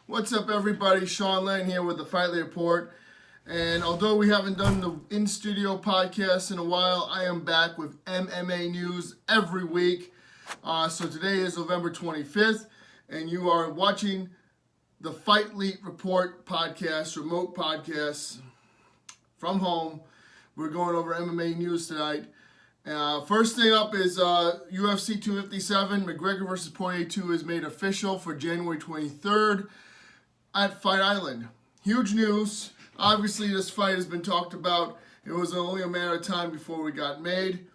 What's up, everybody? Sean Lennon here with the Fightlete Report. And although we haven't done the in-studio podcast in a while, I am back with MMA News every week. So today is November 25th, and you are watching the Fightlete Report podcast, remote podcast from home. We're going over MMA news tonight. First thing up is UFC 257. McGregor versus Poirier 2 is made official for January 23rd at Fight Island. Huge news. Obviously, this fight has been talked about. It was only a matter of time before we got made.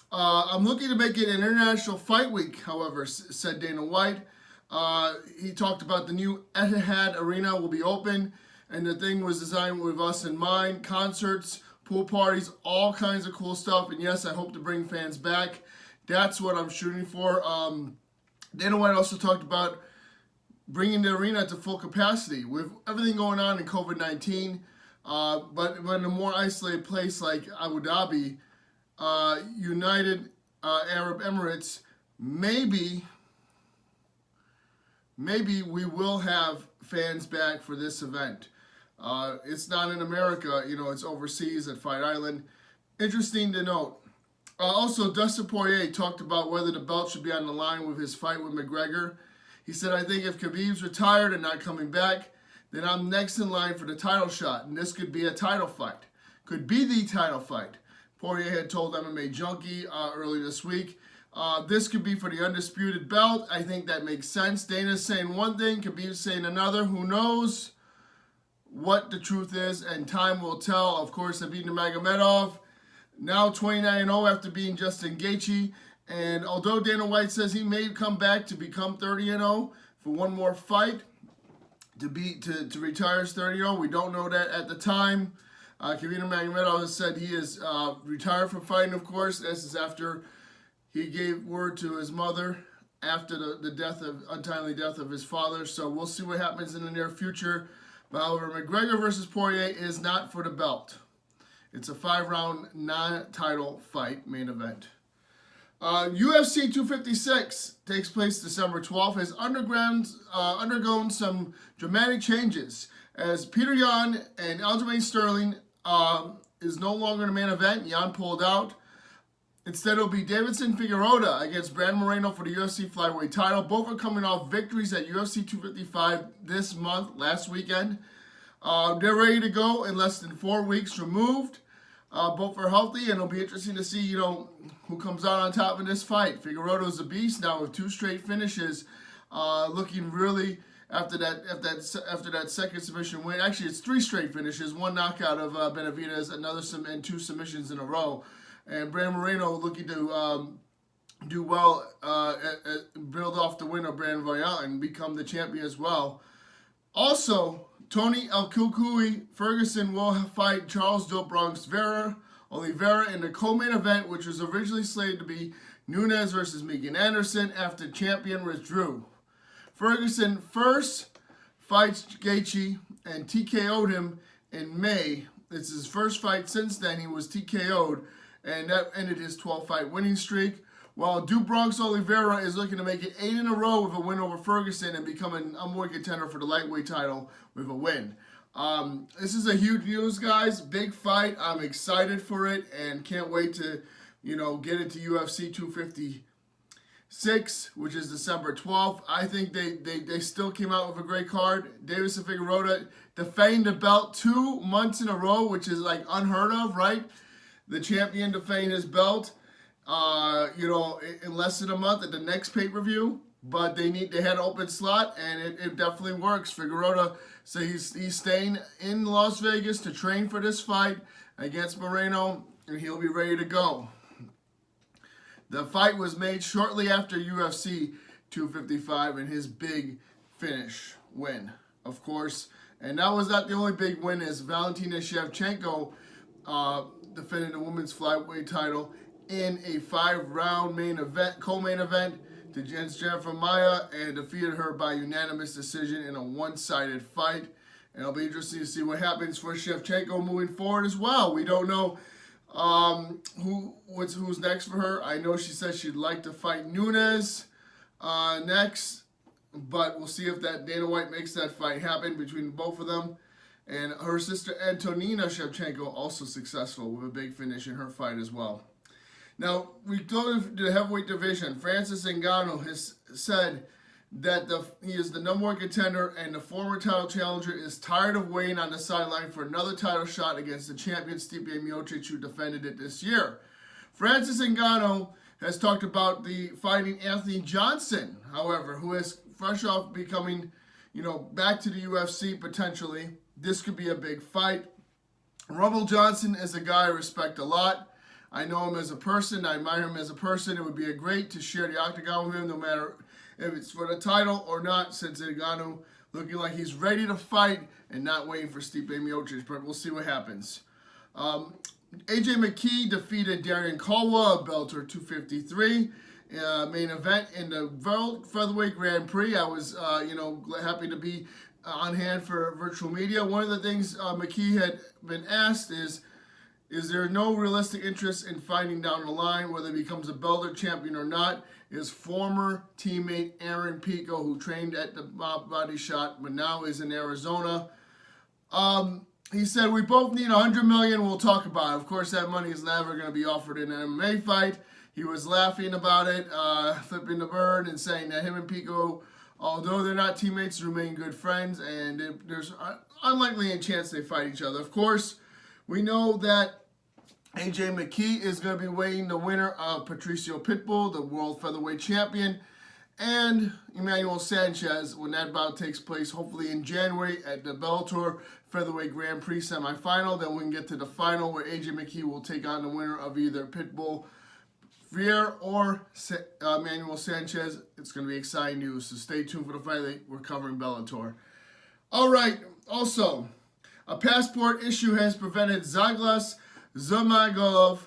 I'm looking to make it an international fight week, however, said Dana White. He talked about the new Etihad Arena will be open, and the thing was designed with us in mind. Concerts, pool parties, all kinds of cool stuff. And yes, I hope to bring fans back. That's what I'm shooting for. Dana White also talked about bringing the arena to full capacity with everything going on in COVID-19. But in a more isolated place like Abu Dhabi, United Arab Emirates, maybe we will have fans back for this event. It's not in America, it's overseas at Fight Island. Interesting to note. Also, Dustin Poirier talked about whether the belt should be on the line with his fight with McGregor. He said, I think if Khabib's retired and not coming back, then I'm next in line for the title shot, and this could be a title fight. Could be the title fight. Poirier had told MMA Junkie earlier this week, this could be for the undisputed belt. I think that makes sense. Dana's saying one thing, Khabib's saying another. Who knows what the truth is, and time will tell. Of course, they're beating Nurmagomedov, now 29-0 after beating Justin Gaethje. And although Dana White says he may come back to become 30-0 for one more fight, to retire as 30-0, we don't know that at the time. Khabib Nurmagomedov has said he is retired from fighting, of course. This is after he gave word to his mother after the untimely death of his father. So we'll see what happens in the near future. But however, McGregor versus Poirier is not for the belt. It's a 5-round non-title fight main event. UFC 256 takes place December 12th, has undergone some dramatic changes as Peter Yan and Aljamain Sterling is no longer the main event. Yan pulled out. Instead, it'll be Davidson Figueroa against Brandon Moreno for the UFC flyweight title. Both are coming off victories at UFC 255 this month, last weekend. They're ready to go in less than 4 weeks removed. Both are healthy, and it'll be interesting to see, who comes out on top in this fight. Figueroa's a beast now with 2 straight finishes, looking really after that second submission win. Actually, it's 3 straight finishes, 1 knockout of Benavidez, and 2 submissions in a row. And Brandon Moreno looking to do well, build off the win of Brandon Royale and become the champion as well. Also, Tony El Kukui Ferguson will fight Charles Do Bronx Oliveira in the co-main event, which was originally slated to be Nunes versus Megan Anderson after champion withdrew. Ferguson first fights Gaethje and TKO'd him in May. It's his first fight since then. He was TKO'd, and that ended his 12-fight winning streak. While Do Bronx Oliveira is looking to make it 8 in a row with a win over Ferguson and become a number 1 contender for the lightweight title with a win. This is a huge news, guys. Big fight. I'm excited for it and can't wait to, get into UFC 256, which is December 12th. I think they still came out with a great card. Davidson Figueroa defending the belt 2 months in a row, which is like unheard of, right? The champion defending his belt. In less than a month at the next pay-per-view, but they had an open slot, and it definitely works. Figueroa, so he's staying in Las Vegas to train for this fight against Moreno, and he'll be ready to go. The fight was made shortly after UFC 255 and his big finish win, of course. And that was not the only big win, as Valentina Shevchenko defended the women's flyweight title in a 5-round co-main event against Jennifer Maia, and defeated her by unanimous decision in a one-sided fight. And it'll be interesting to see what happens for Shevchenko moving forward as well. We don't know who's next for her. I know she said she'd like to fight Nunes next. but we'll see if that Dana White makes that fight happen between both of them. And her sister Antonina Shevchenko also successful with a big finish in her fight as well. Now, we go to the heavyweight division. Francis Ngannou has said that he is the number one contender and the former title challenger is tired of waiting on the sideline for another title shot against the champion Stipe Miocic, who defended it this year. Francis Ngannou has talked about the fighting Anthony Johnson, however, who is fresh off becoming, back to the UFC potentially. This could be a big fight. Rumble Johnson is a guy I respect a lot. I know him as a person. I admire him as a person. It would be great to share the octagon with him, no matter if it's for the title or not, since Ngannou looking like he's ready to fight and not waiting for Stipe Miocic, but we'll see what happens. AJ McKee defeated Darrion Caldwell at Bellator 253. Main event in the World Featherweight Grand Prix. I was, happy to be on hand for virtual media. One of the things McKee had been asked is there no realistic interest in fighting down the line, whether he becomes a Bellator champion or not? His former teammate Aaron Pico, who trained at the Body Shot, but now is in Arizona. He said, we both need $100 million, we'll talk about it. Of course, that money is never going to be offered in an MMA fight. He was laughing about it, flipping the bird and saying that him and Pico, although they're not teammates, remain good friends, and there's unlikely a chance they fight each other. Of course, we know that AJ McKee is going to be weighing the winner of Patricio Pitbull, the world featherweight champion, and Emmanuel Sanchez when that bout takes place, hopefully in January at the Bellator Featherweight Grand Prix semifinal. Then we can get to the final where AJ McKee will take on the winner of either Pitbull Freire or Emmanuel Sanchez. It's going to be exciting news, so stay tuned for the fight. We're covering Bellator. All right, also, a passport issue has prevented Zaglas Zhumagulov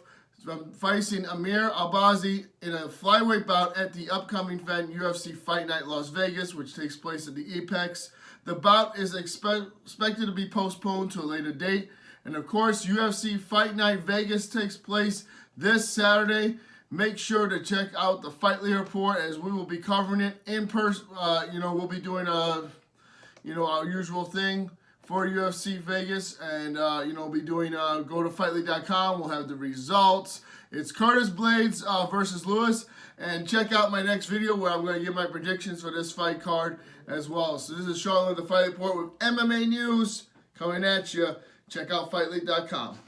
from facing Amir Albazi in a flyweight bout at the upcoming event UFC Fight Night Las Vegas, which takes place at the Apex. The bout is expected to be postponed to a later date. And of course, UFC Fight Night Vegas takes place this Saturday. Make sure to check out the Fightlete Report as we will be covering it in person. We'll be doing our usual thing for UFC Vegas, and we'll be doing go to fightlete.com. We'll have the results. It's Curtis Blades versus Lewis, and check out my next video where I'm going to give my predictions for this fight card as well. So this is Sean Lennon, the Fightlete Report with MMA News coming at you. Check out fightlete.com.